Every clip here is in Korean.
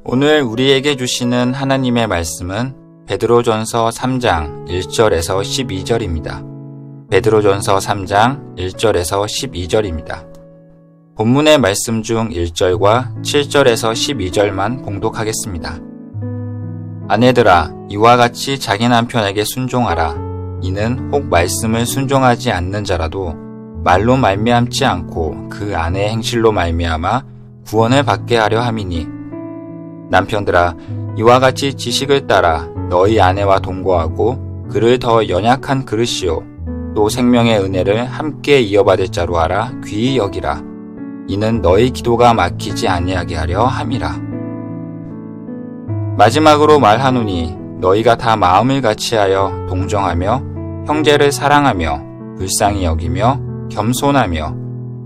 오늘 우리에게 주시는 하나님의 말씀은 베드로전서 3장 1절에서 12절입니다. 베드로전서 3장 1절에서 12절입니다. 본문의 말씀 중 1절과 7절에서 12절만 봉독하겠습니다. 아내들아, 이와 같이 자기 남편에게 순종하라. 이는 혹 말씀을 순종하지 않는 자라도 말로 말미암지 않고 그 아내의 행실로 말미암아 구원을 받게 하려 함이니, 남편들아, 이와 같이 지식을 따라 너희 아내와 동거하고 그를 더 연약한 그릇이요 또 생명의 은혜를 함께 이어받을 자로 알아 귀히 여기라. 이는 너희 기도가 막히지 아니하게 하려 함이라. 마지막으로 말하노니 너희가 다 마음을 같이하여 동정하며 형제를 사랑하며 불쌍히 여기며 겸손하며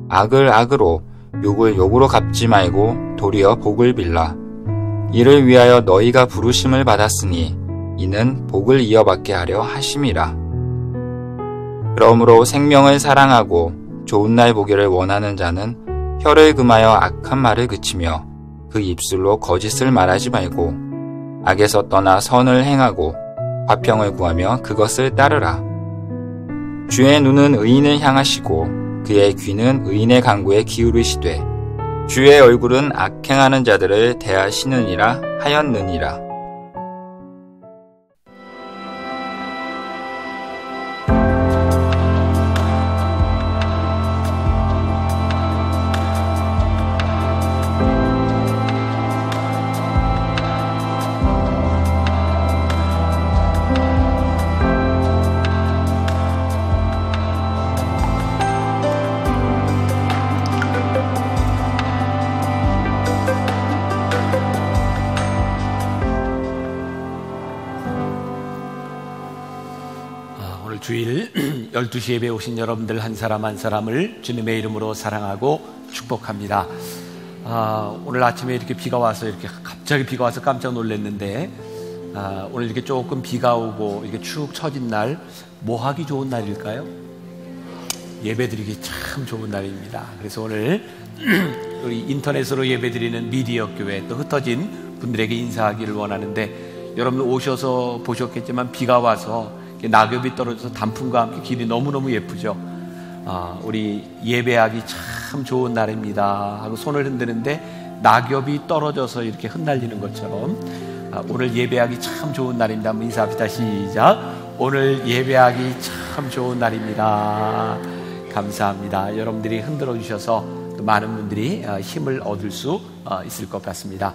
악을 악으로 욕을 욕으로 갚지 말고 도리어 복을 빌라. 이를 위하여 너희가 부르심을 받았으니 이는 복을 이어받게 하려 하심이라. 그러므로 생명을 사랑하고 좋은 날 보기를 원하는 자는 혀를 금하여 악한 말을 그치며 그 입술로 거짓을 말하지 말고 악에서 떠나 선을 행하고 화평을 구하며 그것을 따르라. 주의 눈은 의인을 향하시고 그의 귀는 의인의 간구에 기울이시되 주의 얼굴은 악행하는 자들을 대하시느니라 하였느니라. 주일 12시 예배에 오신 여러분들 한 사람 한 사람을 주님의 이름으로 사랑하고 축복합니다. 오늘 아침에 이렇게 비가 와서 이렇게 갑자기 비가 와서 깜짝 놀랐는데, 오늘 이렇게 조금 비가 오고 이렇게 축 처진 날, 뭐 하기 좋은 날일까요? 예배드리기 참 좋은 날입니다. 그래서 오늘 우리 인터넷으로 예배드리는 미디어 교회 또 흩어진 분들에게 인사하기를 원하는데, 여러분 오셔서 보셨겠지만 비가 와서 낙엽이 떨어져서 단풍과 함께 길이 너무너무 예쁘죠. 우리 예배하기 참 좋은 날입니다 하고 손을 흔드는데 낙엽이 떨어져서 이렇게 흩날리는 것처럼 오늘 예배하기 참 좋은 날입니다. 한번 인사합시다. 시작. 오늘 예배하기 참 좋은 날입니다. 감사합니다. 여러분들이 흔들어 주셔서 또 많은 분들이 힘을 얻을 수 있을 것 같습니다.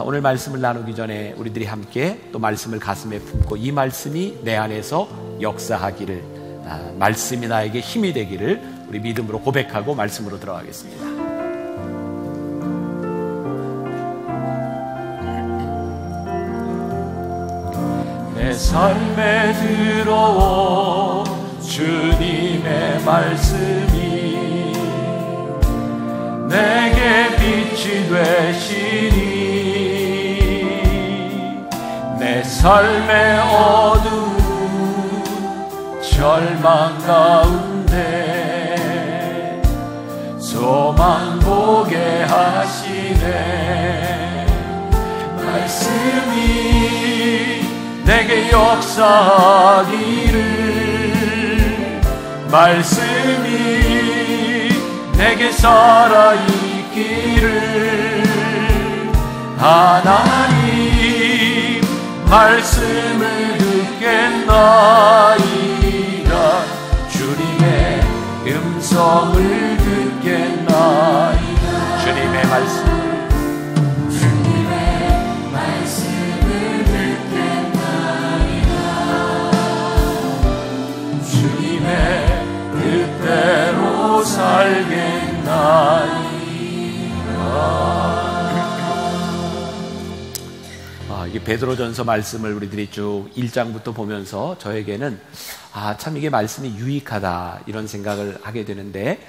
오늘 말씀을 나누기 전에 우리들이 함께 또 말씀을 가슴에 품고 이 말씀이 내 안에서 역사하기를, 말씀이 나에게 힘이 되기를 우리 믿음으로 고백하고 말씀으로 들어가겠습니다. 내 삶에 들어온 주님의 말씀이 내게 빛이 되시니 내 삶의 어두운 절망 가운데 소망 보게 하시네. 말씀이 내게 역사하기를, 말씀이 내게 살아있기를, 하나님 말씀을 듣겠나이다. 주님의 음성을 듣겠나이다. 주님의 말씀을 듣겠나이다. 주님의 뜻대로 살겠나이다. 이게 베드로전서 말씀을 우리들이 쭉 1장부터 보면서 저에게는 참 이게 말씀이 유익하다 이런 생각을 하게 되는데,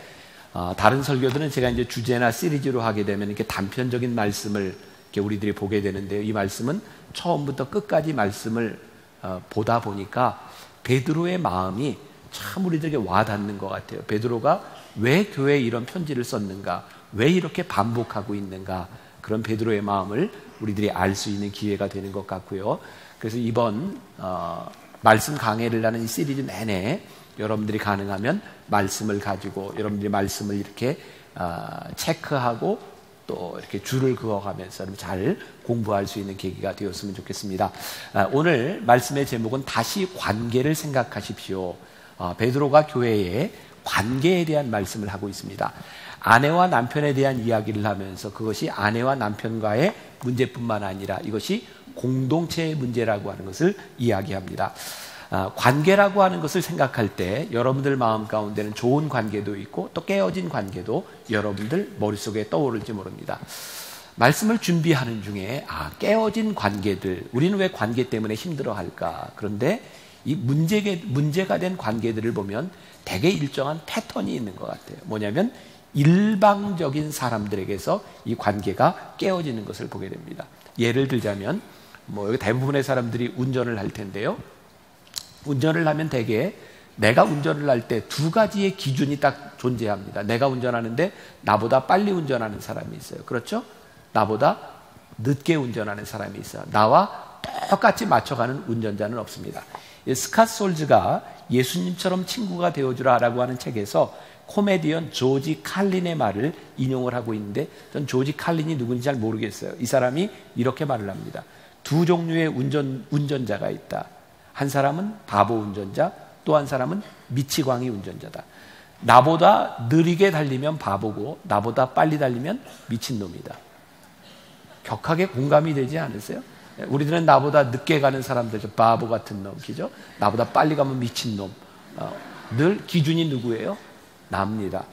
다른 설교들은 제가 이제 주제나 시리즈로 하게 되면 이렇게 단편적인 말씀을 이렇게 우리들이 보게 되는데요. 이 말씀은 처음부터 끝까지 말씀을 보다 보니까 베드로의 마음이 참 우리들에게 와닿는 것 같아요. 베드로가 왜 교회에 이런 편지를 썼는가, 왜 이렇게 반복하고 있는가, 그런 베드로의 마음을 우리들이 알 수 있는 기회가 되는 것 같고요. 그래서 이번 말씀 강해를 하는 이 시리즈 내내 여러분들이 가능하면 말씀을 가지고 여러분들이 말씀을 이렇게 체크하고 또 이렇게 줄을 그어가면서 잘 공부할 수 있는 계기가 되었으면 좋겠습니다. 오늘 말씀의 제목은 다시 관계를 생각하십시오. 베드로가 교회에 관계에 대한 말씀을 하고 있습니다. 아내와 남편에 대한 이야기를 하면서 그것이 아내와 남편과의 문제뿐만 아니라 이것이 공동체의 문제라고 하는 것을 이야기합니다. 관계라고 하는 것을 생각할 때 여러분들 마음 가운데는 좋은 관계도 있고 또 깨어진 관계도 여러분들 머릿속에 떠오를지 모릅니다. 말씀을 준비하는 중에 깨어진 관계들, 우리는 왜 관계 때문에 힘들어할까? 그런데 이 문제가 된 관계들을 보면 대개 일정한 패턴이 있는 것 같아요. 뭐냐면 일방적인 사람들에게서 이 관계가 깨어지는 것을 보게 됩니다. 예를 들자면 여기 대부분의 사람들이 운전을 할 텐데요. 운전을 하면 대개 내가 운전을 할 때 두 가지의 기준이 딱 존재합니다. 내가 운전하는데 나보다 빨리 운전하는 사람이 있어요. 그렇죠? 나보다 늦게 운전하는 사람이 있어요. 나와 똑같이 맞춰가는 운전자는 없습니다. 스캇 솔즈가 예수님처럼 친구가 되어주라라고 하는 책에서 코미디언 조지 칼린의 말을 인용을 하고 있는데 전 조지 칼린이 누군지 잘 모르겠어요. 이 사람이 이렇게 말을 합니다. 두 종류의 운전자가 있다. 한 사람은 바보 운전자, 또 한 사람은 미치광이 운전자다. 나보다 느리게 달리면 바보고 나보다 빨리 달리면 미친놈이다. 격하게 공감이 되지 않으세요? 우리들은 나보다 늦게 가는 사람들, 바보 같은 놈, 그죠? 나보다 빨리 가면 미친놈. 늘 기준이 누구예요? 납니다.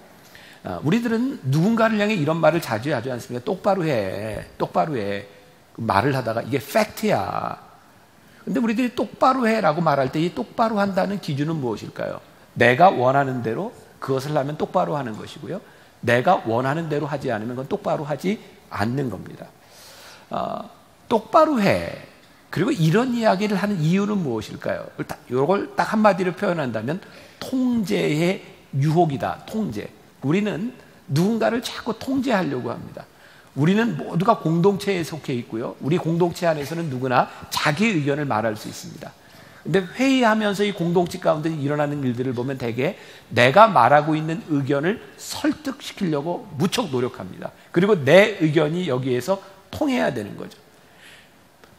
우리들은 누군가를 향해 이런 말을 자주 하지 않습니까? 똑바로 해. 똑바로 해. 말을 하다가 이게 팩트야. 근데 우리들이 똑바로 해라고 말할 때 이 똑바로 한다는 기준은 무엇일까요? 내가 원하는 대로 그것을 하면 똑바로 하는 것이고요. 내가 원하는 대로 하지 않으면 그건 똑바로 하지 않는 겁니다. 똑바로 해. 그리고 이런 이야기를 하는 이유는 무엇일까요? 이걸 딱 한마디로 표현한다면 통제의 유혹이다. 통제. 우리는 누군가를 자꾸 통제하려고 합니다. 우리는 모두가 공동체에 속해 있고요. 우리 공동체 안에서는 누구나 자기 의견을 말할 수 있습니다. 근데 회의하면서 이 공동체 가운데 일어나는 일들을 보면 대개 내가 말하고 있는 의견을 설득시키려고 무척 노력합니다. 그리고 내 의견이 여기에서 통해야 되는 거죠.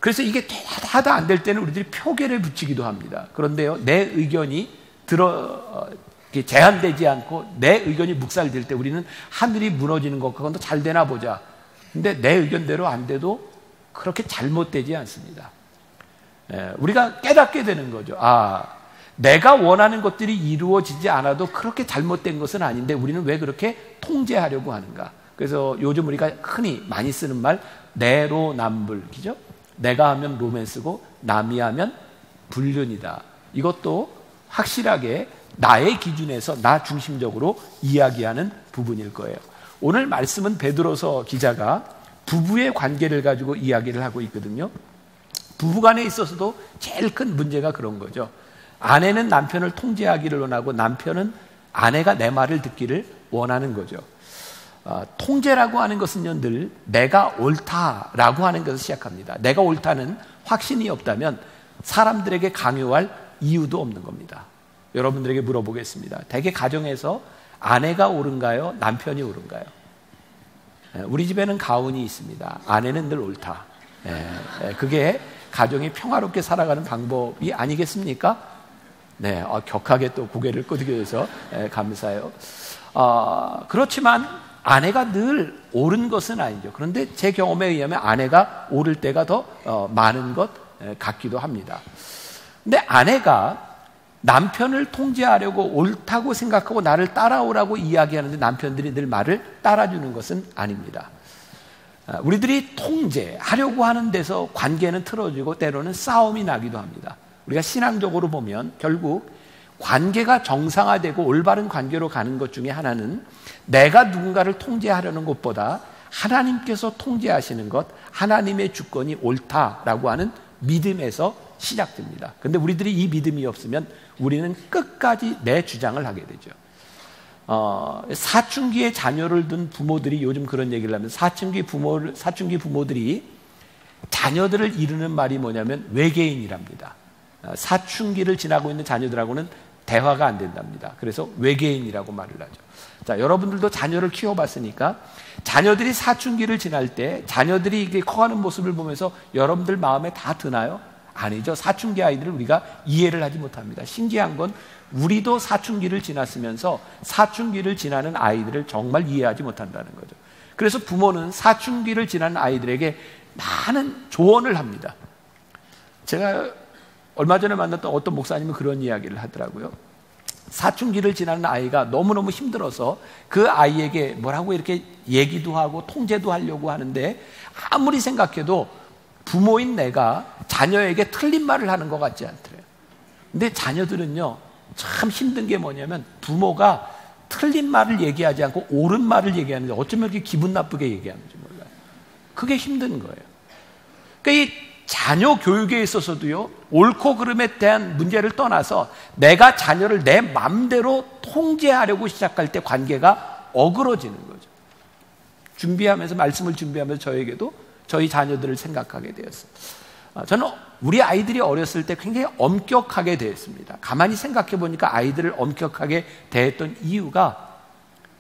그래서 이게 하다 안 될 때는 우리들이 표결에 붙이기도 합니다. 그런데요, 내 의견이 제한되지 않고 내 의견이 묵살될 때 우리는 하늘이 무너지는 것과 그건 더 잘 되나 보자. 근데 내 의견대로 안 돼도 그렇게 잘못되지 않습니다. 우리가 깨닫게 되는 거죠. 내가 원하는 것들이 이루어지지 않아도 그렇게 잘못된 것은 아닌데 우리는 왜 그렇게 통제하려고 하는가. 그래서 요즘 우리가 흔히 많이 쓰는 말 내로남불이죠. 내가 하면 로맨스고 남이 하면 불륜이다. 이것도 확실하게 나의 기준에서 나 중심적으로 이야기하는 부분일 거예요. 오늘 말씀은 베드로서 기자가 부부의 관계를 가지고 이야기를 하고 있거든요. 부부간에 있어서도 제일 큰 문제가 그런 거죠. 아내는 남편을 통제하기를 원하고 남편은 아내가 내 말을 듣기를 원하는 거죠. 통제라고 하는 것은요, 늘 내가 옳다라고 하는 것을 시작합니다. 내가 옳다는 확신이 없다면 사람들에게 강요할 이유도 없는 겁니다. 여러분들에게 물어보겠습니다. 대개 가정에서 아내가 옳은가요? 남편이 옳은가요? 우리 집에는 가훈이 있습니다. 아내는 늘 옳다. 그게 가정이 평화롭게 살아가는 방법이 아니겠습니까? 네, 격하게 또 고개를 끄덕여서 감사해요. 그렇지만 아내가 늘 옳은 것은 아니죠. 그런데 제 경험에 의하면 아내가 옳을 때가 더 많은 것 같기도 합니다. 근데 아내가 남편을 통제하려고 옳다고 생각하고 나를 따라오라고 이야기하는데 남편들이 늘 말을 따라주는 것은 아닙니다. 우리들이 통제하려고 하는 데서 관계는 틀어지고 때로는 싸움이 나기도 합니다. 우리가 신앙적으로 보면 결국 관계가 정상화되고 올바른 관계로 가는 것 중에 하나는 내가 누군가를 통제하려는 것보다 하나님께서 통제하시는 것, 하나님의 주권이 옳다라고 하는 믿음에서 시작됩니다. 그런데 우리들이 이 믿음이 없으면 우리는 끝까지 내 주장을 하게 되죠. 사춘기에 자녀를 둔 부모들이 요즘 그런 얘기를 하면 사춘기 부모들이 자녀들을 이르는 말이 뭐냐면 외계인이랍니다. 사춘기를 지나고 있는 자녀들하고는 대화가 안 된답니다. 그래서 외계인이라고 말을 하죠. 자, 여러분들도 자녀를 키워봤으니까 자녀들이 사춘기를 지날 때 자녀들이 이게 커가는 모습을 보면서 여러분들 마음에 다 드나요? 아니죠. 사춘기 아이들을 우리가 이해를 하지 못합니다. 신기한 건 우리도 사춘기를 지났으면서 사춘기를 지나는 아이들을 정말 이해하지 못한다는 거죠. 그래서 부모는 사춘기를 지나는 아이들에게 많은 조언을 합니다. 제가 얼마 전에 만났던 어떤 목사님은 그런 이야기를 하더라고요. 사춘기를 지나는 아이가 너무너무 힘들어서 그 아이에게 뭐라고 이렇게 얘기도 하고 통제도 하려고 하는데 아무리 생각해도 부모인 내가 자녀에게 틀린 말을 하는 것 같지 않더래요. 근데 자녀들은요, 참 힘든 게 뭐냐면 부모가 틀린 말을 얘기하지 않고 옳은 말을 얘기하는데 어쩌면 이렇게 기분 나쁘게 얘기하는지 몰라요. 그게 힘든 거예요. 그러니까 이 자녀 교육에 있어서도요, 옳고 그름에 대한 문제를 떠나서 내가 자녀를 내 맘대로 통제하려고 시작할 때 관계가 어그러지는 거죠. 말씀을 준비하면서 저에게도 저희 자녀들을 생각하게 되었어요. 저는 우리 아이들이 어렸을 때 굉장히 엄격하게 대했습니다. 가만히 생각해 보니까 아이들을 엄격하게 대했던 이유가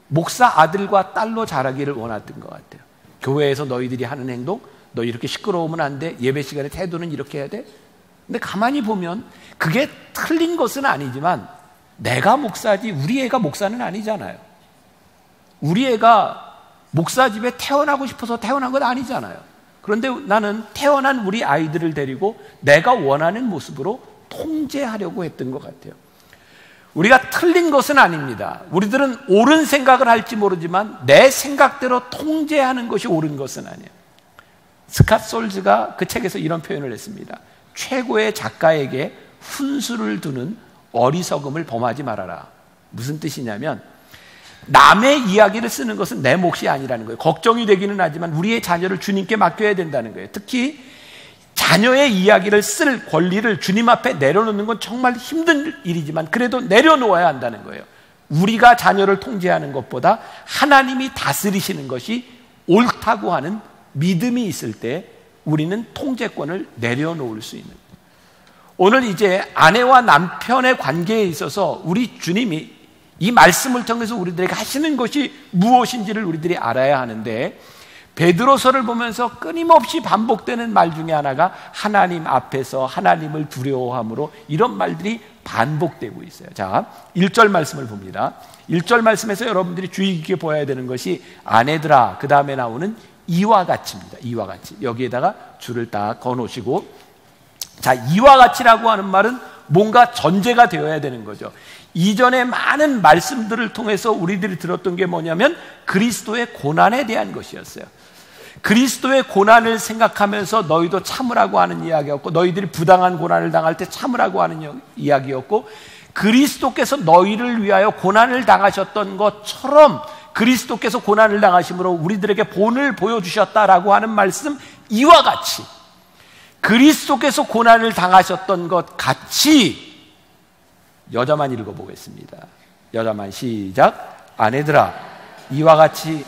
목사 아들과 딸로 자라기를 원했던 것 같아요. 교회에서 너희들이 하는 행동, 너 이렇게 시끄러우면 안 돼. 예배 시간에 태도는 이렇게 해야 돼. 근데 가만히 보면 그게 틀린 것은 아니지만 내가 목사지 우리 애가 목사는 아니잖아요. 우리 애가 목사 집에 태어나고 싶어서 태어난 건 아니잖아요. 그런데 나는 태어난 우리 아이들을 데리고 내가 원하는 모습으로 통제하려고 했던 것 같아요. 우리가 틀린 것은 아닙니다. 우리들은 옳은 생각을 할지 모르지만 내 생각대로 통제하는 것이 옳은 것은 아니에요. 스캇 솔즈가 그 책에서 이런 표현을 했습니다. 최고의 작가에게 훈수를 두는 어리석음을 범하지 말아라. 무슨 뜻이냐면 남의 이야기를 쓰는 것은 내 몫이 아니라는 거예요. 걱정이 되기는 하지만 우리의 자녀를 주님께 맡겨야 된다는 거예요. 특히 자녀의 이야기를 쓸 권리를 주님 앞에 내려놓는 건 정말 힘든 일이지만 그래도 내려놓아야 한다는 거예요. 우리가 자녀를 통제하는 것보다 하나님이 다스리시는 것이 옳다고 하는 믿음이 있을 때 우리는 통제권을 내려놓을 수 있는 거예요. 오늘 이제 아내와 남편의 관계에 있어서 우리 주님이 이 말씀을 통해서 우리들에게 하시는 것이 무엇인지를 우리들이 알아야 하는데 베드로서를 보면서 끊임없이 반복되는 말 중에 하나가 하나님 앞에서 하나님을 두려워함으로 이런 말들이 반복되고 있어요. 자, 1절 말씀을 봅니다. 1절 말씀에서 여러분들이 주의 깊게 보아야 되는 것이 아내들아 그 다음에 나오는 이와 같이입니다. 이와 같이. 여기에다가 줄을 딱 거놓으시고 자, 이와 같이라고 하는 말은 뭔가 전제가 되어야 되는 거죠. 이전에 많은 말씀들을 통해서 우리들이 들었던 게 뭐냐면 그리스도의 고난에 대한 것이었어요. 그리스도의 고난을 생각하면서 너희도 참으라고 하는 이야기였고 너희들이 부당한 고난을 당할 때 참으라고 하는 이야기였고 그리스도께서 너희를 위하여 고난을 당하셨던 것처럼 그리스도께서 고난을 당하심으로 우리들에게 본을 보여주셨다라고 하는 말씀 이와 같이 그리스도께서 고난을 당하셨던 것 같이 여자만 읽어보겠습니다. 여자만 시작. 아내들아 이와 같이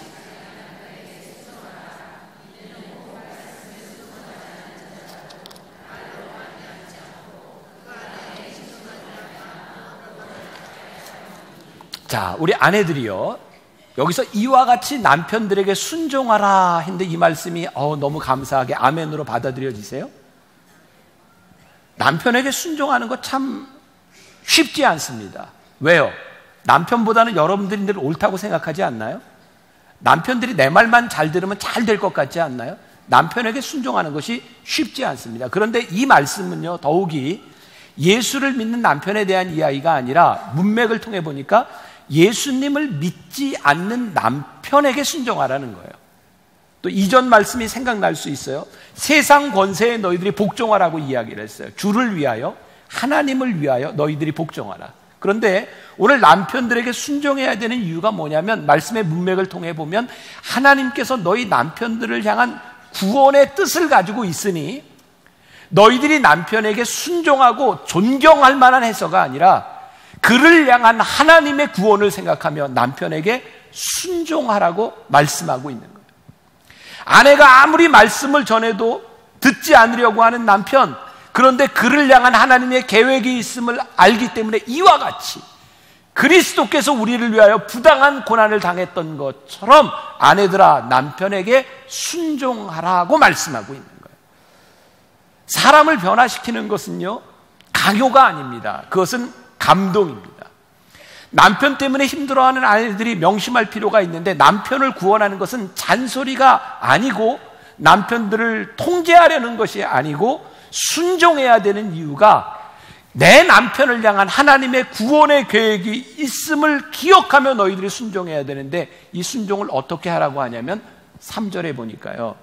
자, 우리 아내들이요 여기서 이와 같이 남편들에게 순종하라 했는데 이 말씀이 너무 감사하게 아멘으로 받아들여지세요? 남편에게 순종하는 거 참 쉽지 않습니다. 왜요? 남편보다는 여러분들이 늘 옳다고 생각하지 않나요? 남편들이 내 말만 잘 들으면 잘 될 것 같지 않나요? 남편에게 순종하는 것이 쉽지 않습니다. 그런데 이 말씀은요 더욱이 예수를 믿는 남편에 대한 이야기가 아니라 문맥을 통해 보니까 예수님을 믿지 않는 남편에게 순종하라는 거예요. 또 이전 말씀이 생각날 수 있어요. 세상 권세에 너희들이 복종하라고 이야기를 했어요. 주를 위하여 하나님을 위하여 너희들이 복종하라. 그런데 오늘 남편들에게 순종해야 되는 이유가 뭐냐면 말씀의 문맥을 통해 보면 하나님께서 너희 남편들을 향한 구원의 뜻을 가지고 있으니 너희들이 남편에게 순종하고 존경할 만한 해서가 아니라 그를 향한 하나님의 구원을 생각하며 남편에게 순종하라고 말씀하고 있는 거예요. 아내가 아무리 말씀을 전해도 듣지 않으려고 하는 남편, 그런데 그를 향한 하나님의 계획이 있음을 알기 때문에 이와 같이 그리스도께서 우리를 위하여 부당한 고난을 당했던 것처럼 아내들아 남편에게 순종하라고 말씀하고 있는 거예요. 사람을 변화시키는 것은요, 강요가 아닙니다. 그것은 감동입니다. 남편 때문에 힘들어하는 아내들이 명심할 필요가 있는데, 남편을 구원하는 것은 잔소리가 아니고 남편들을 통제하려는 것이 아니고 순종해야 되는 이유가 내 남편을 향한 하나님의 구원의 계획이 있음을 기억하며 너희들이 순종해야 되는데, 이 순종을 어떻게 하라고 하냐면 3절에 보니까요,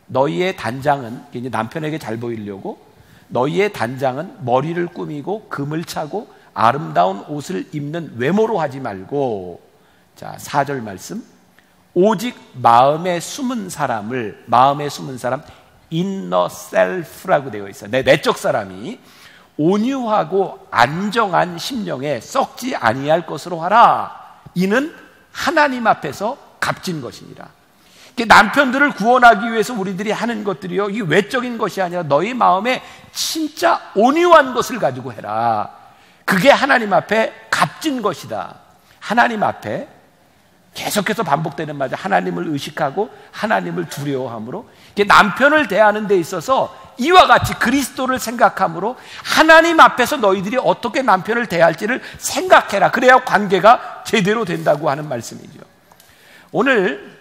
너희의 단장은, 이제 남편에게 잘 보이려고 너희의 단장은 머리를 꾸미고 금을 차고 아름다운 옷을 입는 외모로 하지 말고, 자 4절 말씀, 오직 마음에 숨은 사람, inner self라고 되어 있어요. 내 내적 사람이 온유하고 안정한 심령에 썩지 아니할 것으로 하라. 이는 하나님 앞에서 값진 것이니라. 남편들을 구원하기 위해서 우리들이 하는 것들이요, 이게 외적인 것이 아니라 너희 마음에 진짜 온유한 것을 가지고 해라. 그게 하나님 앞에 값진 것이다. 하나님 앞에 계속해서 반복되는 말이죠. 하나님을 의식하고 하나님을 두려워함으로, 남편을 대하는 데 있어서 이와 같이 그리스도를 생각함으로 하나님 앞에서 너희들이 어떻게 남편을 대할지를 생각해라. 그래야 관계가 제대로 된다고 하는 말씀이죠. 오늘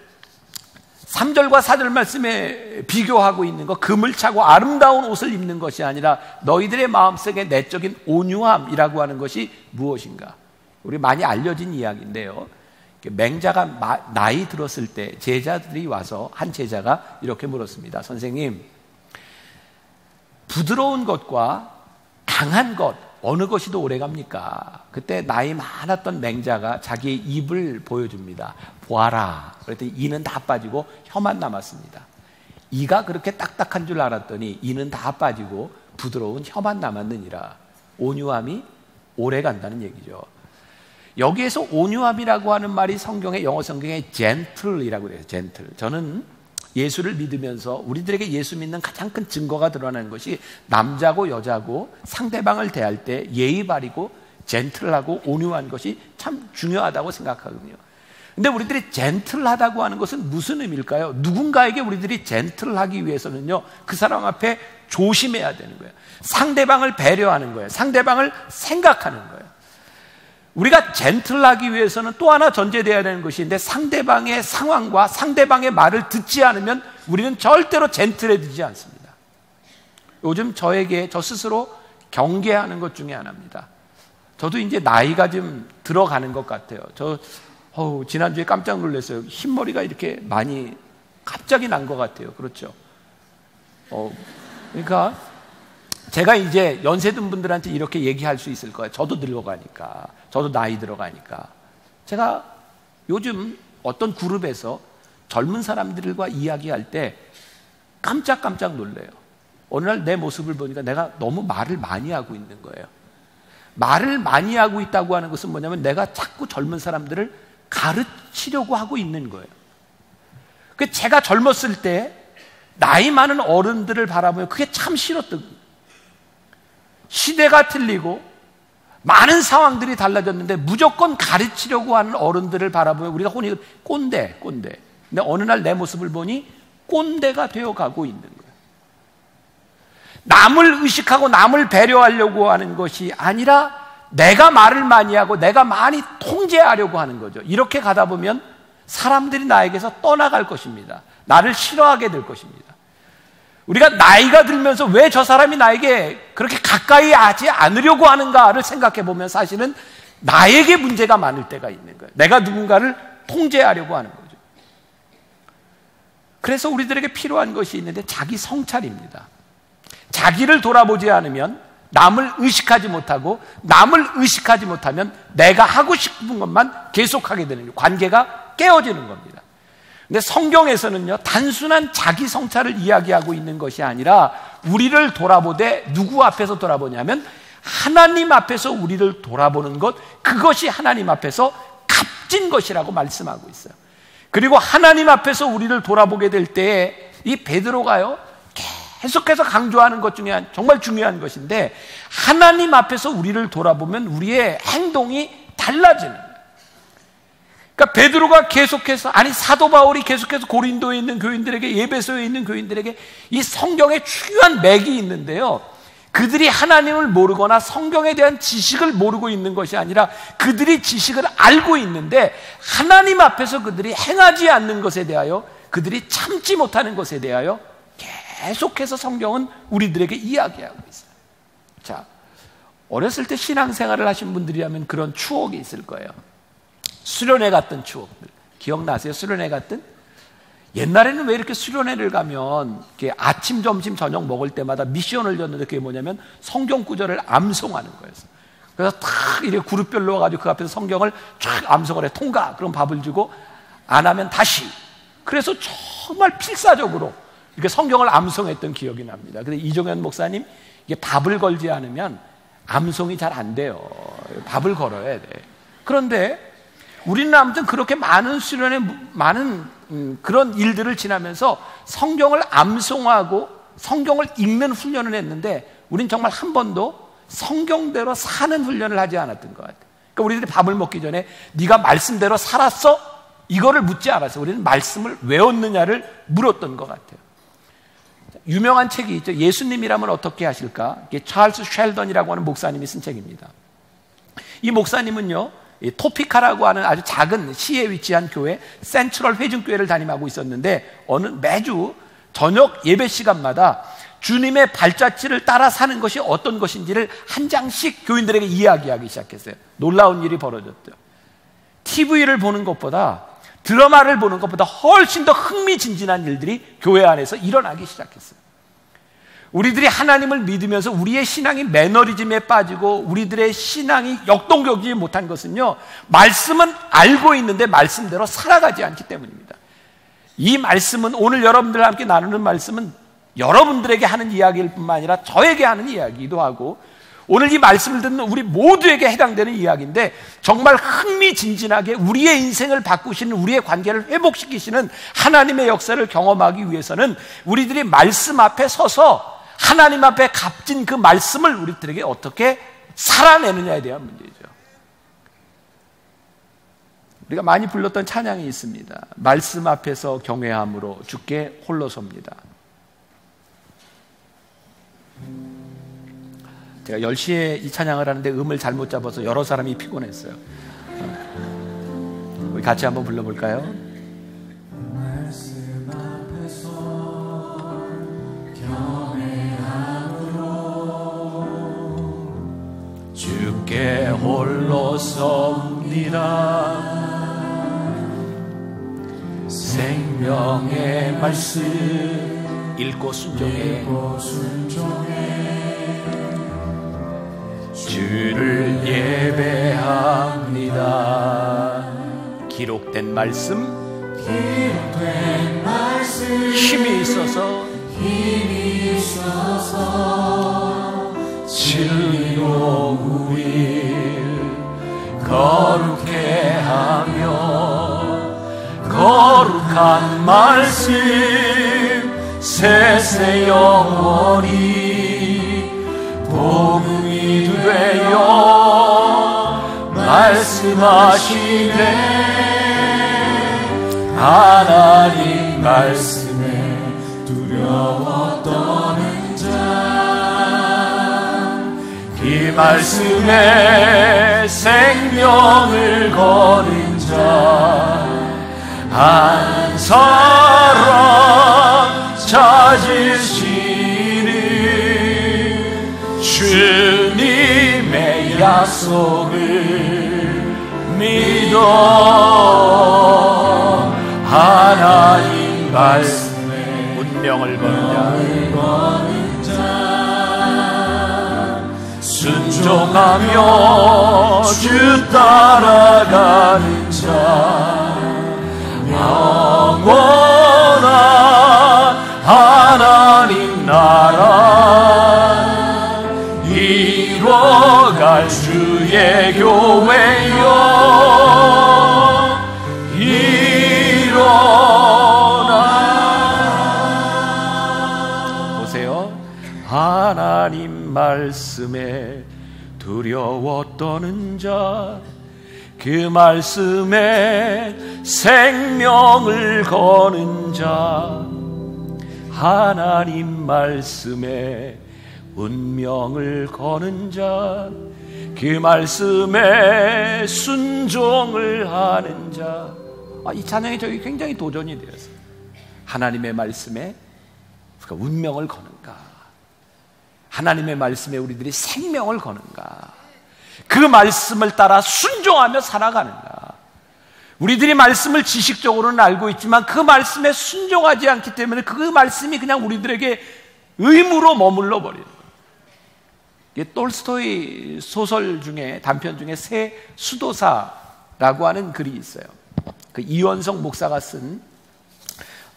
3절과 4절 말씀에 비교하고 있는 것, 금을 차고 아름다운 옷을 입는 것이 아니라 너희들의 마음속에 내적인 온유함이라고 하는 것이 무엇인가? 우리 많이 알려진 이야기인데요, 맹자가 나이 들었을 때 제자들이 와서, 한 제자가 이렇게 물었습니다. 선생님, 부드러운 것과 강한 것 어느 것이 더 오래갑니까? 그때 나이 많았던 맹자가 자기의 입을 보여줍니다. 보아라. 그랬더니 이는 다 빠지고 혀만 남았습니다. 이가 그렇게 딱딱한 줄 알았더니 이는 다 빠지고 부드러운 혀만 남았느니라. 온유함이 오래간다는 얘기죠. 여기에서 온유함이라고 하는 말이 성경의, 영어 성경에 gentle이라고 그래요. gentle. 저는 예수를 믿으면서 우리들에게 예수 믿는 가장 큰 증거가 드러나는 것이 남자고 여자고 상대방을 대할 때 예의 바르고 젠틀하고 온유한 것이 참 중요하다고 생각하거든요. 근데 우리들이 젠틀하다고 하는 것은 무슨 의미일까요? 누군가에게 우리들이 젠틀하기 위해서는요, 그 사람 앞에 조심해야 되는 거예요. 상대방을 배려하는 거예요. 상대방을 생각하는 거예요. 우리가 젠틀하기 위해서는 또 하나 전제되어야 되는 것이 있는데, 상대방의 상황과 상대방의 말을 듣지 않으면 우리는 절대로 젠틀해지지 않습니다. 요즘 저에게 저 스스로 경계하는 것 중에 하나입니다. 저도 이제 나이가 좀 들어가는 것 같아요. 지난주에 깜짝 놀랐어요. 흰머리가 이렇게 많이 갑자기 난 것 같아요. 그렇죠? 그러니까 제가 이제 연세 든 분들한테 이렇게 얘기할 수 있을 거예요. 저도 늙어가니까, 저도 나이 들어가니까. 제가 요즘 어떤 그룹에서 젊은 사람들과 이야기할 때 깜짝깜짝 놀래요. 어느 날 내 모습을 보니까 내가 너무 말을 많이 하고 있는 거예요. 말을 많이 하고 있다고 하는 것은 뭐냐면, 내가 자꾸 젊은 사람들을 가르치려고 하고 있는 거예요. 제가 젊었을 때 나이 많은 어른들을 바라보면 그게 참 싫었던, 시대가 틀리고 많은 상황들이 달라졌는데 무조건 가르치려고 하는 어른들을 바라보면 우리가 혼이 꼰대. 근데 어느 날 내 모습을 보니 꼰대가 되어가고 있는 거예요. 남을 의식하고 남을 배려하려고 하는 것이 아니라 내가 말을 많이 하고 내가 많이 통제하려고 하는 거죠. 이렇게 가다 보면 사람들이 나에게서 떠나갈 것입니다. 나를 싫어하게 될 것입니다. 우리가 나이가 들면서 왜 저 사람이 나에게 그렇게 가까이 하지 않으려고 하는가를 생각해 보면 사실은 나에게 문제가 많을 때가 있는 거예요. 내가 누군가를 통제하려고 하는 거죠. 그래서 우리들에게 필요한 것이 있는데 자기 성찰입니다. 자기를 돌아보지 않으면 남을 의식하지 못하고, 남을 의식하지 못하면 내가 하고 싶은 것만 계속하게 되는 거예요. 관계가 깨어지는 겁니다. 근데 성경에서는요, 단순한 자기 성찰을 이야기하고 있는 것이 아니라 우리를 돌아보되 누구 앞에서 돌아보냐면 하나님 앞에서 우리를 돌아보는 것, 그것이 하나님 앞에서 값진 것이라고 말씀하고 있어요. 그리고 하나님 앞에서 우리를 돌아보게 될 때에 이 베드로가요, 계속해서 강조하는 것 중에 정말 중요한 것인데, 하나님 앞에서 우리를 돌아보면 우리의 행동이 달라지는 거예요. 그러니까 베드로가 계속해서, 아니 사도 바울이 계속해서 고린도에 있는 교인들에게, 에베소에 있는 교인들에게 이 성경에 중요한 맥이 있는데요, 그들이 하나님을 모르거나 성경에 대한 지식을 모르고 있는 것이 아니라 그들이 지식을 알고 있는데 하나님 앞에서 그들이 행하지 않는 것에 대하여, 그들이 참지 못하는 것에 대하여 계속해서 성경은 우리들에게 이야기하고 있어요. 자, 어렸을 때 신앙생활을 하신 분들이라면 그런 추억이 있을 거예요. 수련회 갔던 추억들 기억나세요? 수련회 갔던? 옛날에는 왜 이렇게 수련회를 가면 이렇게 아침, 점심, 저녁 먹을 때마다 미션을 줬는데, 그게 뭐냐면 성경 구절을 암송하는 거였어요. 그래서 탁 이렇게 그룹별로 와가지고 그 앞에서 성경을 쫙 암송을 해. 통과! 그럼 밥을 주고, 안 하면 다시. 그래서 정말 필사적으로 이렇게 성경을 암송했던 기억이 납니다. 근데 이종현 목사님, 이게 밥을 걸지 않으면 암송이 잘 안 돼요. 밥을 걸어야 돼. 그런데 우리는 아무튼 그렇게 많은 수련회, 많은 그런 일들을 지나면서 성경을 암송하고 성경을 읽는 훈련을 했는데, 우린 정말 한 번도 성경대로 사는 훈련을 하지 않았던 것 같아요. 그러니까 우리들이 밥을 먹기 전에 네가 말씀대로 살았어? 이거를 묻지 않았어요. 우리는 말씀을 외웠느냐를 물었던 것 같아요. 유명한 책이 있죠. 예수님이라면 어떻게 하실까? 이게 찰스 쉘던이라고 하는 목사님이 쓴 책입니다. 이 목사님은요, 토피카라고 하는 아주 작은 시에 위치한 교회, 센트럴 회중교회를 담임하고 있었는데, 매주 저녁 예배 시간마다 주님의 발자취를 따라 사는 것이 어떤 것인지를 한 장씩 교인들에게 이야기하기 시작했어요. 놀라운 일이 벌어졌죠. TV를 보는 것보다, 드라마를 보는 것보다 훨씬 더 흥미진진한 일들이 교회 안에서 일어나기 시작했어요. 우리들이 하나님을 믿으면서 우리의 신앙이 매너리즘에 빠지고 우리들의 신앙이 역동적이지 못한 것은요, 말씀은 알고 있는데 말씀대로 살아가지 않기 때문입니다. 이 말씀은, 오늘 여러분들과 함께 나누는 말씀은 여러분들에게 하는 이야기일 뿐만 아니라 저에게 하는 이야기이기도 하고, 오늘 이 말씀을 듣는 우리 모두에게 해당되는 이야기인데, 정말 흥미진진하게 우리의 인생을 바꾸시는, 우리의 관계를 회복시키시는 하나님의 역사를 경험하기 위해서는 우리들이 말씀 앞에 서서 하나님 앞에 값진 그 말씀을 우리들에게 어떻게 살아내느냐에 대한 문제죠. 우리가 많이 불렀던 찬양이 있습니다. 말씀 앞에서 경외함으로 주께 홀로 섭니다. 제가 10시에 이 찬양을 하는데 음을 잘못 잡아서 여러 사람이 피곤했어요. 우리 같이 한번 불러볼까요? 주께 홀로 섭니다. 생명의 말씀 읽고 순종해 주를 예배합니다. 기록된 말씀 힘이 있어서 진리로 우릴 거룩해 하며, 거룩한 말씀 세세 영원히 복음이 되어 말씀하시네. 하나님 말씀에 두려워 떠는 자, 이 말씀에 생명을 거는 자 한 사람 찾으시는 주님의 약속을 믿어. 하나님 말씀에 운명을 거는 자, 순종하며 주 따라가는 자, 영원한 하나님 나라 이루어 주의 교회여 일어나. 보세요. 하나님 말씀에 두려워 떠는 자, 그 말씀에 생명을 거는 자, 하나님 말씀에 운명을 거는 자, 그 말씀에 순종을 하는 자. 이 찬양이 저기 굉장히 도전이 되었어요. 하나님의 말씀에 우리가 운명을 거는가, 하나님의 말씀에 우리들이 생명을 거는가, 그 말씀을 따라 순종하며 살아가는가. 우리들이 말씀을 지식적으로는 알고 있지만 그 말씀에 순종하지 않기 때문에 그 말씀이 그냥 우리들에게 의무로 머물러 버리는 거예요. 톨스토이 소설 중에, 단편 중에 새 수도사라고 하는 글이 있어요. 그 이원석 목사가 쓴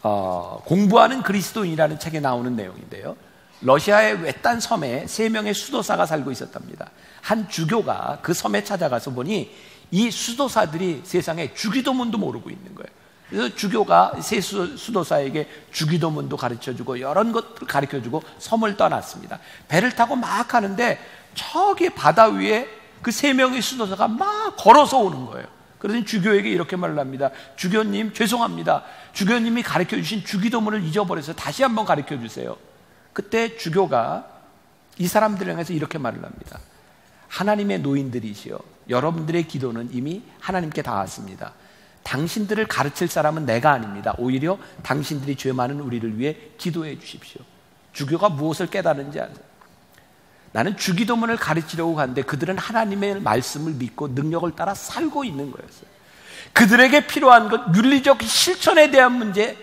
공부하는 그리스도인이라는 책에 나오는 내용인데요, 러시아의 외딴 섬에 3명의 수도사가 살고 있었답니다. 한 주교가 그 섬에 찾아가서 보니 이 수도사들이 세상에 주기도문도 모르고 있는 거예요. 그래서 주교가 세 수도사에게 주기도문도 가르쳐주고 여러 것을 가르쳐주고 섬을 떠났습니다. 배를 타고 막 가는데 저기 바다 위에 그 3명의 수도사가 막 걸어서 오는 거예요. 그러더니 주교에게 이렇게 말을 합니다. 주교님, 죄송합니다. 주교님이 가르쳐주신 주기도문을 잊어버려서 다시 한번 가르쳐주세요. 그때 주교가 이 사람들을 향해서 이렇게 말을 합니다. 하나님의 노인들이시여, 여러분들의 기도는 이미 하나님께 닿았습니다. 당신들을 가르칠 사람은 내가 아닙니다. 오히려 당신들이 죄 많은 우리를 위해 기도해 주십시오. 주교가 무엇을 깨달은지 아세요? 나는 주기도문을 가르치려고 갔는데 그들은 하나님의 말씀을 믿고 능력을 따라 살고 있는 거였어요. 그들에게 필요한 것, 윤리적 실천에 대한 문제,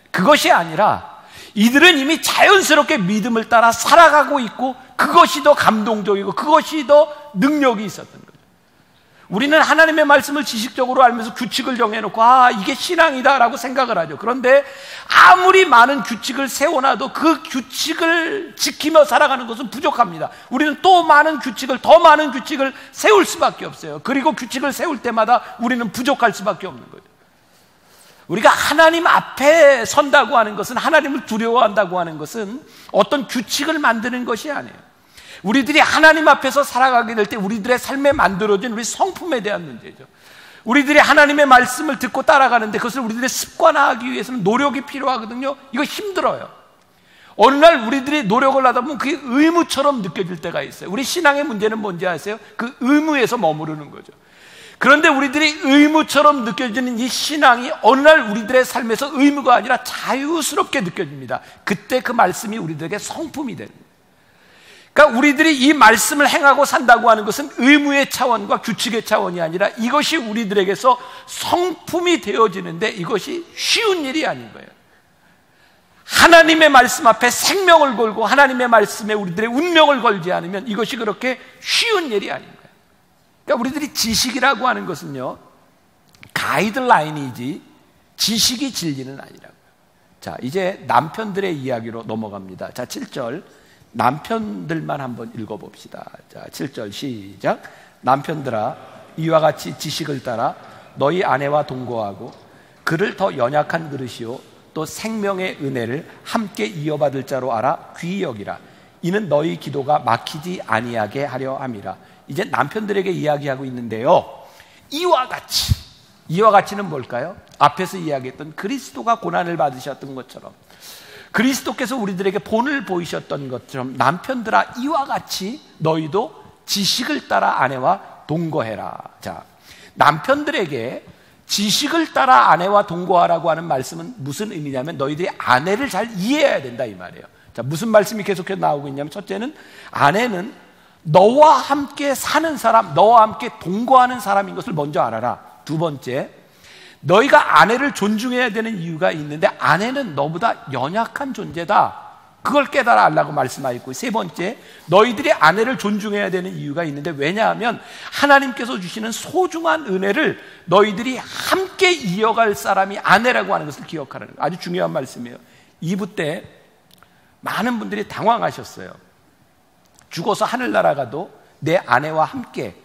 그것이 아니라 이들은 이미 자연스럽게 믿음을 따라 살아가고 있고 그것이 더 감동적이고 그것이 더 능력이 있었던 거죠. 우리는 하나님의 말씀을 지식적으로 알면서 규칙을 정해놓고 이게 신앙이다라고 생각을 하죠. 그런데 아무리 많은 규칙을 세워놔도 그 규칙을 지키며 살아가는 것은 부족합니다. 우리는 또 많은 규칙을, 더 많은 규칙을 세울 수밖에 없어요. 그리고 규칙을 세울 때마다 우리는 부족할 수밖에 없는 거죠. 우리가 하나님 앞에 선다고 하는 것은, 하나님을 두려워한다고 하는 것은 어떤 규칙을 만드는 것이 아니에요. 우리들이 하나님 앞에서 살아가게 될 때 우리들의 삶에 만들어진 우리 성품에 대한 문제죠. 우리들이 하나님의 말씀을 듣고 따라가는데 그것을 우리들의 습관화하기 위해서는 노력이 필요하거든요. 이거 힘들어요. 어느 날 우리들이 노력을 하다 보면 그게 의무처럼 느껴질 때가 있어요. 우리 신앙의 문제는 뭔지 아세요? 그 의무에서 머무르는 거죠. 그런데 우리들이 의무처럼 느껴지는 이 신앙이 어느 날 우리들의 삶에서 의무가 아니라 자유스럽게 느껴집니다. 그때 그 말씀이 우리들에게 성품이 되는 거예요. 그러니까 우리들이 이 말씀을 행하고 산다고 하는 것은 의무의 차원과 규칙의 차원이 아니라 이것이 우리들에게서 성품이 되어지는데 이것이 쉬운 일이 아닌 거예요. 하나님의 말씀 앞에 생명을 걸고 하나님의 말씀에 우리들의 운명을 걸지 않으면 이것이 그렇게 쉬운 일이 아닌 거예요. 그러니까 우리들이 지식이라고 하는 것은요, 가이드라인이지 지식이 진리는 아니라고요. 자, 이제 남편들의 이야기로 넘어갑니다. 자, 7절 남편들만 한번 읽어봅시다. 자, 7절 시작. 남편들아, 이와 같이 지식을 따라 너희 아내와 동거하고 그를 더 연약한 그릇이요 또 생명의 은혜를 함께 이어받을 자로 알아 귀히 여기라. 이는 너희 기도가 막히지 아니하게 하려 함이라. 이제 남편들에게 이야기하고 있는데요, 이와 같이는 뭘까요? 앞에서 이야기했던 그리스도가 고난을 받으셨던 것처럼, 그리스도께서 우리들에게 본을 보이셨던 것처럼 남편들아, 이와 같이 너희도 지식을 따라 아내와 동거해라. 자, 남편들에게 지식을 따라 아내와 동거하라고 하는 말씀은 무슨 의미냐면 너희들이 아내를 잘 이해해야 된다 이 말이에요. 자, 무슨 말씀이 계속해서 나오고 있냐면, 첫째는 아내는 너와 함께 사는 사람, 너와 함께 동거하는 사람인 것을 먼저 알아라. 두 번째, 너희가 아내를 존중해야 되는 이유가 있는데 아내는 너보다 연약한 존재다. 그걸 깨달아 알라고 말씀하였고, 세 번째, 너희들이 아내를 존중해야 되는 이유가 있는데 왜냐하면 하나님께서 주시는 소중한 은혜를 너희들이 함께 이어갈 사람이 아내라고 하는 것을 기억하라는 거예요. 아주 중요한 말씀이에요. 2부 때 많은 분들이 당황하셨어요. 죽어서 하늘나라 가도 내 아내와 함께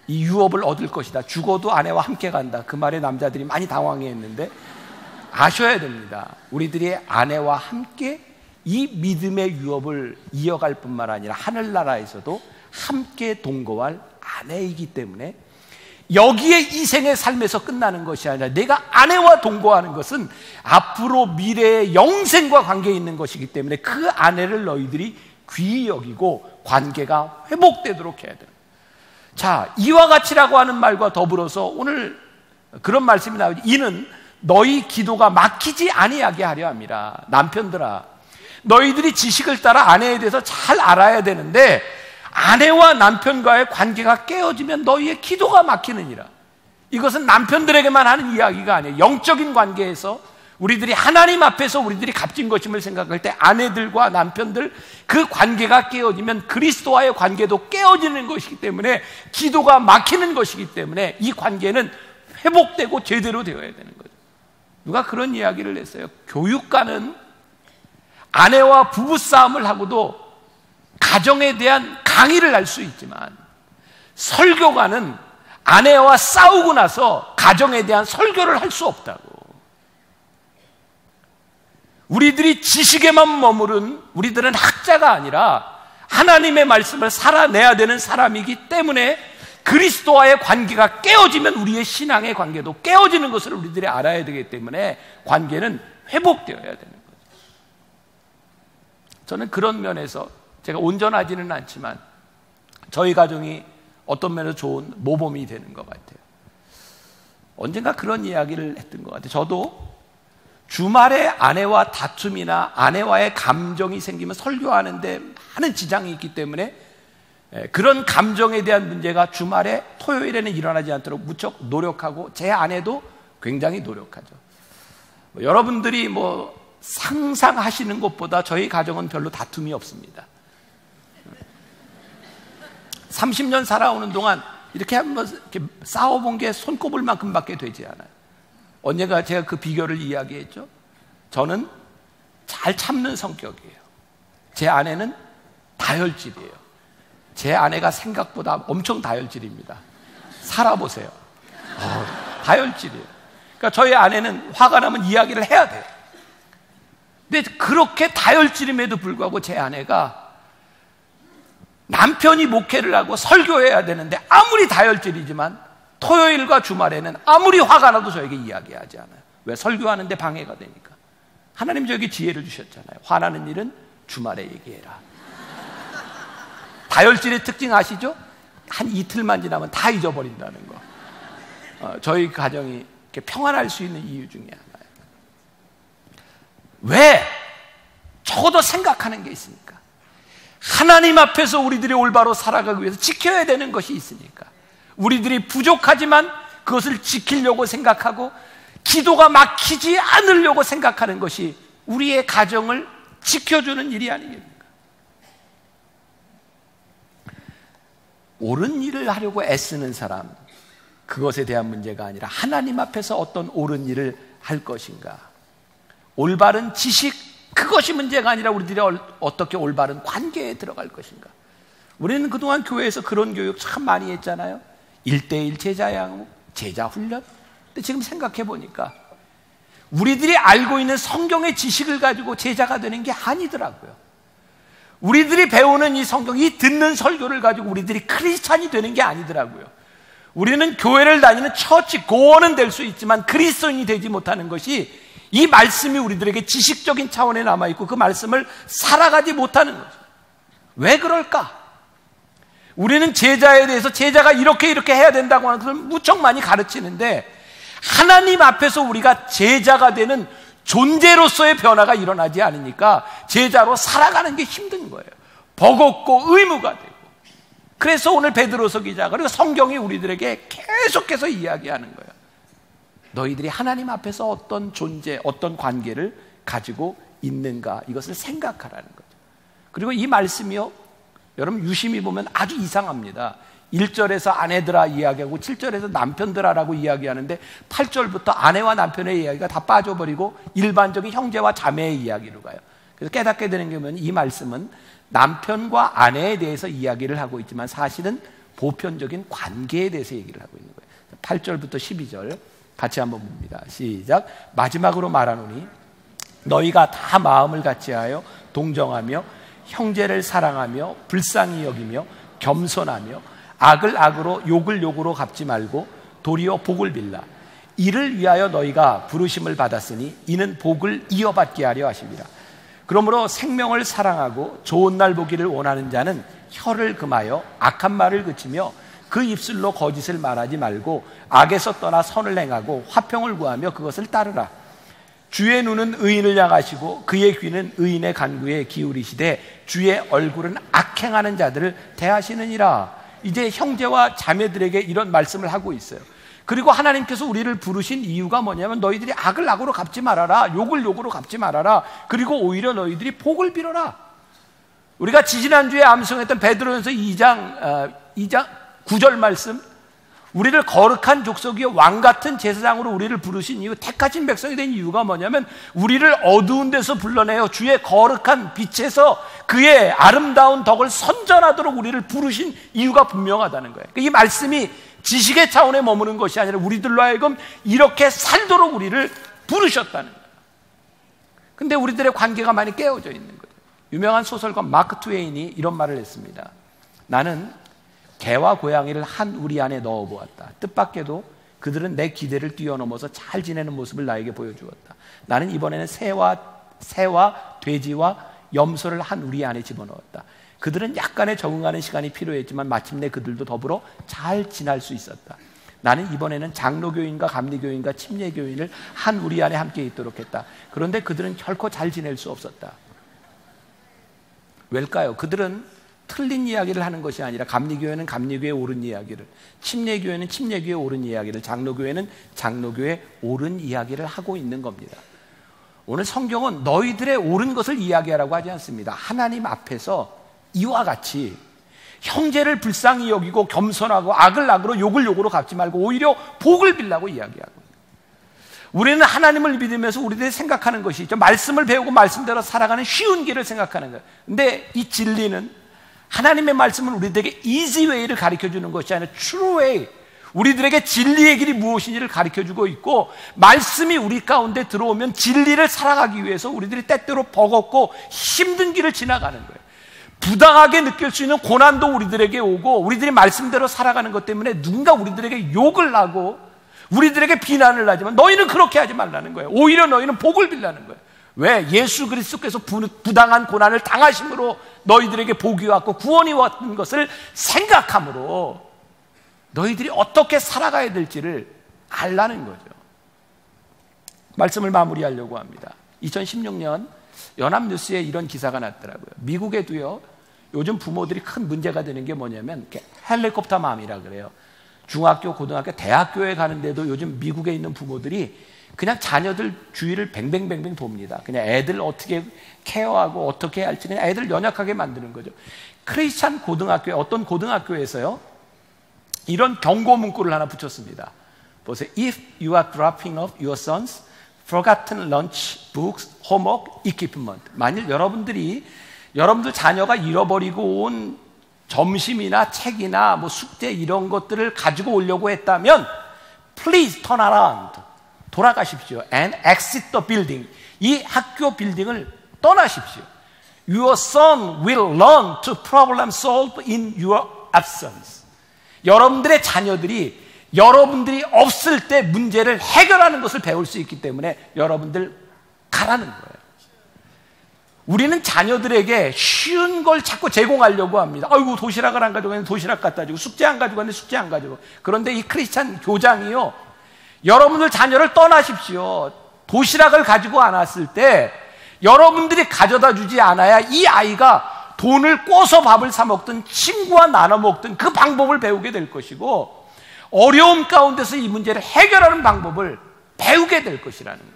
이 유업을 얻을 것이다. 죽어도 아내와 함께 간다. 그 말에 남자들이 많이 당황했는데 아셔야 됩니다. 우리들이 아내와 함께 이 믿음의 유업을 이어갈 뿐만 아니라 하늘나라에서도 함께 동거할 아내이기 때문에 여기에 이 생의 삶에서 끝나는 것이 아니라 내가 아내와 동거하는 것은 앞으로 미래의 영생과 관계 있는 것이기 때문에 그 아내를 너희들이 귀히 여기고 관계가 회복되도록 해야 돼요. 자, 이와 같이라고 하는 말과 더불어서 오늘 그런 말씀이 나오죠. 이는 너희 기도가 막히지 아니하게 하려 함이라. 남편들아, 너희들이 지식을 따라 아내에 대해서 잘 알아야 되는데 아내와 남편과의 관계가 깨어지면 너희의 기도가 막히느니라. 이것은 남편들에게만 하는 이야기가 아니에요. 영적인 관계에서 우리들이 하나님 앞에서 우리들이 값진 것임을 생각할 때 아내들과 남편들 그 관계가 깨어지면 그리스도와의 관계도 깨어지는 것이기 때문에 기도가 막히는 것이기 때문에 이 관계는 회복되고 제대로 되어야 되는 거죠. 누가 그런 이야기를 했어요. 교육가는 아내와 부부싸움을 하고도 가정에 대한 강의를 할 수 있지만 설교가는 아내와 싸우고 나서 가정에 대한 설교를 할 수 없다고. 우리들이 지식에만 머무른 우리들은 학자가 아니라 하나님의 말씀을 살아내야 되는 사람이기 때문에 그리스도와의 관계가 깨어지면 우리의 신앙의 관계도 깨어지는 것을 우리들이 알아야 되기 때문에 관계는 회복되어야 되는 거죠. 저는 그런 면에서 제가 온전하지는 않지만 저희 가정이 어떤 면에서 좋은 모범이 되는 것 같아요. 언젠가 그런 이야기를 했던 것 같아요. 저도 주말에 아내와 다툼이나 아내와의 감정이 생기면 설교하는데 많은 지장이 있기 때문에 그런 감정에 대한 문제가 주말에 토요일에는 일어나지 않도록 무척 노력하고 제 아내도 굉장히 노력하죠. 여러분들이 상상하시는 것보다 저희 가정은 별로 다툼이 없습니다. 30년 살아오는 동안 이렇게 한번 싸워본 게 손꼽을만큼밖에 되지 않아요. 언젠가 제가 그 비결을 이야기했죠. 저는 잘 참는 성격이에요. 제 아내는 다혈질이에요. 제 아내가 생각보다 엄청 다혈질입니다. 살아보세요. 다혈질이에요. 그러니까 저희 아내는 화가 나면 이야기를 해야 돼요. 근데 그렇게 다혈질임에도 불구하고 제 아내가 남편이 목회를 하고 설교해야 되는데 아무리 다혈질이지만 토요일과 주말에는 아무리 화가 나도 저에게 이야기하지 않아요. 왜? 설교하는데 방해가 되니까. 하나님 저에게 지혜를 주셨잖아요. 화나는 일은 주말에 얘기해라. 다혈질의 특징 아시죠? 한 이틀만 지나면 다 잊어버린다는 거. 저희 가정이 이렇게 평안할 수 있는 이유 중에 하나예요. 왜? 적어도 생각하는 게 있으니까. 하나님 앞에서 우리들이 올바로 살아가기 위해서 지켜야 되는 것이 있으니까. 우리들이 부족하지만 그것을 지키려고 생각하고 기도가 막히지 않으려고 생각하는 것이 우리의 가정을 지켜주는 일이 아니겠습니까? 옳은 일을 하려고 애쓰는 사람, 그것에 대한 문제가 아니라 하나님 앞에서 어떤 옳은 일을 할 것인가, 올바른 지식, 그것이 문제가 아니라 우리들이 어떻게 올바른 관계에 들어갈 것인가. 우리는 그동안 교회에서 그런 교육 참 많이 했잖아요. 1:1 제자 양육, 제자 훈련. 근데 지금 생각해 보니까 우리들이 알고 있는 성경의 지식을 가지고 제자가 되는 게 아니더라고요. 우리들이 배우는 이 성경, 이 듣는 설교를 가지고 우리들이 크리스찬이 되는 게 아니더라고요. 우리는 교회를 다니는 처치 고원은 될 수 있지만 그리스도인이 되지 못하는 것이 이 말씀이 우리들에게 지식적인 차원에 남아있고 그 말씀을 살아가지 못하는 거죠. 왜 그럴까? 우리는 제자에 대해서 제자가 이렇게 해야 된다고 하는 것을 무척 많이 가르치는데 하나님 앞에서 우리가 제자가 되는 존재로서의 변화가 일어나지 않으니까 제자로 살아가는 게 힘든 거예요. 버겁고 의무가 되고. 그래서 오늘 베드로서 기자가 그리고 성경이 우리들에게 계속해서 이야기하는 거예요. 너희들이 하나님 앞에서 어떤 존재, 어떤 관계를 가지고 있는가, 이것을 생각하라는 거죠. 그리고 이 말씀이요, 여러분 유심히 보면 아주 이상합니다. 1절에서 아내들아 이야기하고 7절에서 남편들아라고 이야기하는데 8절부터 아내와 남편의 이야기가 다 빠져버리고 일반적인 형제와 자매의 이야기로 가요. 그래서 깨닫게 되는 게 뭐냐면 이 말씀은 남편과 아내에 대해서 이야기를 하고 있지만 사실은 보편적인 관계에 대해서 얘기를 하고 있는 거예요. 8절부터 12절 같이 한번 봅니다. 시작. 마지막으로 말하노니 너희가 다 마음을 같이하여 동정하며 형제를 사랑하며 불쌍히 여기며 겸손하며 악을 악으로 욕을 욕으로 갚지 말고 도리어 복을 빌라. 이를 위하여 너희가 부르심을 받았으니 이는 복을 이어받게 하려 하심이라. 그러므로 생명을 사랑하고 좋은 날 보기를 원하는 자는 혀를 금하여 악한 말을 그치며 그 입술로 거짓을 말하지 말고 악에서 떠나 선을 행하고 화평을 구하며 그것을 따르라. 주의 눈은 의인을 향하시고 그의 귀는 의인의 간구에 기울이시되 주의 얼굴은 악행하는 자들을 대하시느니라. 이제 형제와 자매들에게 이런 말씀을 하고 있어요. 그리고 하나님께서 우리를 부르신 이유가 뭐냐면 너희들이 악을 악으로 갚지 말아라, 욕을 욕으로 갚지 말아라, 그리고 오히려 너희들이 복을 빌어라. 우리가 지지난주에 암송했던 베드로전서 2장 9절 말씀, 우리를 거룩한 족속이요 왕같은 제사장으로 우리를 부르신 이유, 택하신 백성이 된 이유가 뭐냐면 우리를 어두운 데서 불러내어 주의 거룩한 빛에서 그의 아름다운 덕을 선전하도록 우리를 부르신 이유가 분명하다는 거예요. 이 말씀이 지식의 차원에 머무는 것이 아니라 우리들로 하여금 이렇게 살도록 우리를 부르셨다는 거예요. 근데 우리들의 관계가 많이 깨어져 있는 거예요. 유명한 소설가 마크 트웨인이 이런 말을 했습니다. 나는 개와 고양이를 한 우리 안에 넣어보았다. 뜻밖에도 그들은 내 기대를 뛰어넘어서 잘 지내는 모습을 나에게 보여주었다. 나는 이번에는 새와 돼지와 염소를 한 우리 안에 집어넣었다. 그들은 약간의 적응하는 시간이 필요했지만 마침내 그들도 더불어 잘 지낼 수 있었다. 나는 이번에는 장로교인과 감리교인과 침례교인을 한 우리 안에 함께 있도록 했다. 그런데 그들은 결코 잘 지낼 수 없었다. 왜일까요? 그들은 틀린 이야기를 하는 것이 아니라 감리교회는 감리교회에 옳은 이야기를, 침례교회는 침례교회에 옳은 이야기를, 장로교회는 장로교회에 옳은 이야기를 하고 있는 겁니다. 오늘 성경은 너희들의 옳은 것을 이야기하라고 하지 않습니다. 하나님 앞에서 이와 같이 형제를 불쌍히 여기고 겸손하고 악을 악으로 욕을 욕으로 갚지 말고 오히려 복을 빌라고 이야기하고, 우리는 하나님을 믿으면서 우리들이 생각하는 것이 있죠. 말씀을 배우고 말씀대로 살아가는 쉬운 길을 생각하는 거예요. 근데 이 진리는, 하나님의 말씀은 우리들에게 easy way를 가르쳐주는 것이 아니라 true way, 우리들에게 진리의 길이 무엇인지를 가르쳐주고 있고, 말씀이 우리 가운데 들어오면 진리를 살아가기 위해서 우리들이 때때로 버겁고 힘든 길을 지나가는 거예요. 부당하게 느낄 수 있는 고난도 우리들에게 오고, 우리들이 말씀대로 살아가는 것 때문에 누군가 우리들에게 욕을 하고 우리들에게 비난을 하지만 너희는 그렇게 하지 말라는 거예요. 오히려 너희는 복을 빌라는 거예요. 왜? 예수 그리스도께서 부당한 고난을 당하심으로 너희들에게 복이 왔고 구원이 왔던 것을 생각함으로 너희들이 어떻게 살아가야 될지를 알라는 거죠. 말씀을 마무리하려고 합니다. 2016년 연합뉴스에 이런 기사가 났더라고요. 미국에도요, 요즘 부모들이 큰 문제가 되는 게 뭐냐면 헬리콥터 맘이라 그래요. 중학교, 고등학교, 대학교에 가는데도 요즘 미국에 있는 부모들이 그냥 자녀들 주위를 뱅뱅뱅뱅 돕니다. 그냥 애들 어떻게 케어하고 어떻게 해야 할지 그냥 애들 연약하게 만드는 거죠. 크리스찬 고등학교에, 어떤 고등학교에서요, 이런 경고 문구를 하나 붙였습니다. 보세요. If you are dropping off your sons forgotten lunch, books, homework, equipment. 만일 여러분들 자녀가 잃어버리고 온 점심이나 책이나 뭐 숙제 이런 것들을 가지고 오려고 했다면 please turn around. 돌아가십시오. And exit the building. 이 학교 빌딩을 떠나십시오. Your son will learn to problem solve in your absence. 여러분들의 자녀들이 여러분들이 없을 때 문제를 해결하는 것을 배울 수 있기 때문에 여러분들 가라는 거예요. 우리는 자녀들에게 쉬운 걸 자꾸 제공하려고 합니다. 아이고, 도시락을 안 가져가는데 도시락 갖다 주고, 숙제 안 가져가는데 숙제 안 가져가고. 그런데 이 크리스찬 교장이요, 여러분들 자녀를 떠나십시오. 도시락을 가지고 안 왔을 때 여러분들이 가져다 주지 않아야 이 아이가 돈을 꿔서 밥을 사 먹든 친구와 나눠 먹든 그 방법을 배우게 될 것이고, 어려움 가운데서 이 문제를 해결하는 방법을 배우게 될 것이라는 거예요.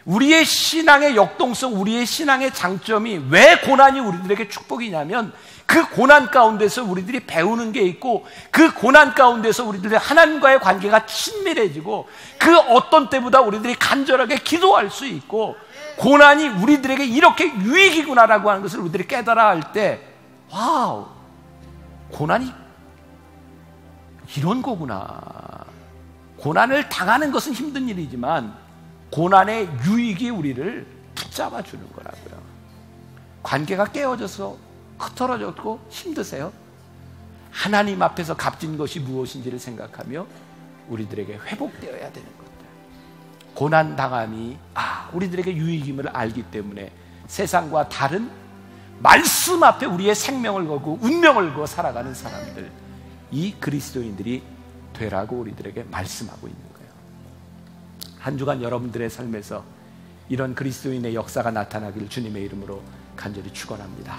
우리의 신앙의 역동성, 우리의 신앙의 장점이 왜 고난이 우리들에게 축복이냐면 그 고난 가운데서 우리들이 배우는 게 있고, 그 고난 가운데서 우리들의 하나님과의 관계가 친밀해지고, 그 어떤 때보다 우리들이 간절하게 기도할 수 있고, 고난이 우리들에게 이렇게 유익이구나라고 하는 것을 우리들이 깨달아 할 때, 와우, 고난이 이런 거구나. 고난을 당하는 것은 힘든 일이지만 고난의 유익이 우리를 붙잡아 주는 거라고요. 관계가 깨어져서 흐트러졌고 힘드세요? 하나님 앞에서 값진 것이 무엇인지를 생각하며 우리들에게 회복되어야 되는 것들. 고난 당함이 우리들에게 유익임을 알기 때문에 세상과 다른 말씀 앞에 우리의 생명을 걸고 운명을 걸고 살아가는 사람들, 이 그리스도인들이 되라고 우리들에게 말씀하고 있는 거예요. 한 주간 여러분들의 삶에서 이런 그리스도인의 역사가 나타나기를 주님의 이름으로 간절히 축원합니다.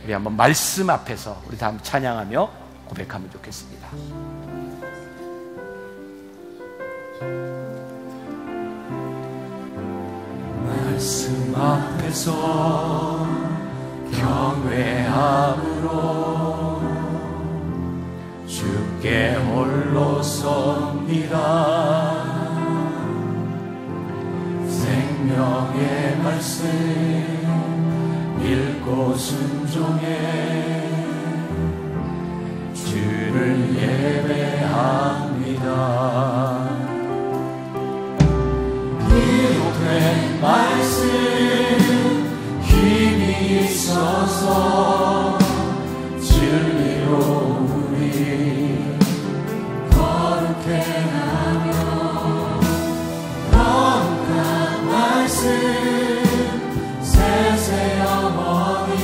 우리 한번 말씀 앞에서 우리 다 한번 찬양하며 고백하면 좋겠습니다. 말씀 앞에서 경외함으로 주께 홀로 섭니다. 생명의 말씀 읽고 순종해 주를 예배합니다. 기록된 말씀 힘이 있어서 진리로 우리 거룩해 하며 거룩한 말씀 세세 영원히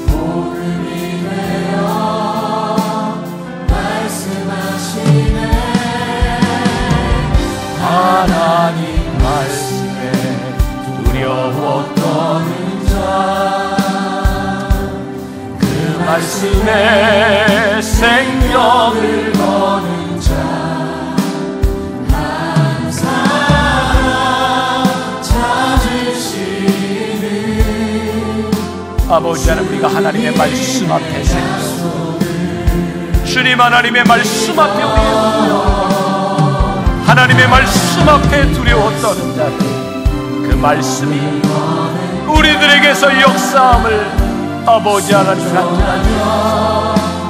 복음이 되어 말씀하시네. 하나님 말씀에 두려워 떠는 자, 그 말씀에 생명을 거는 자, 항상 찾으시는 아버지 하나님, 우리가 하나님의 말씀 앞에 생명, 주님 하나님의 말씀 앞에 하나님의 말씀 앞에 두려워 떠는 자들, 그 말씀이 우리들에게서 역사함을 아버지 하나님 간절하게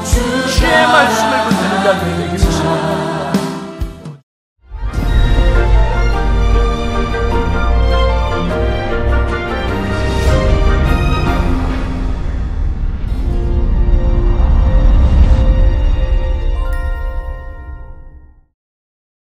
주의 말씀을 붙드는 자들이 되기를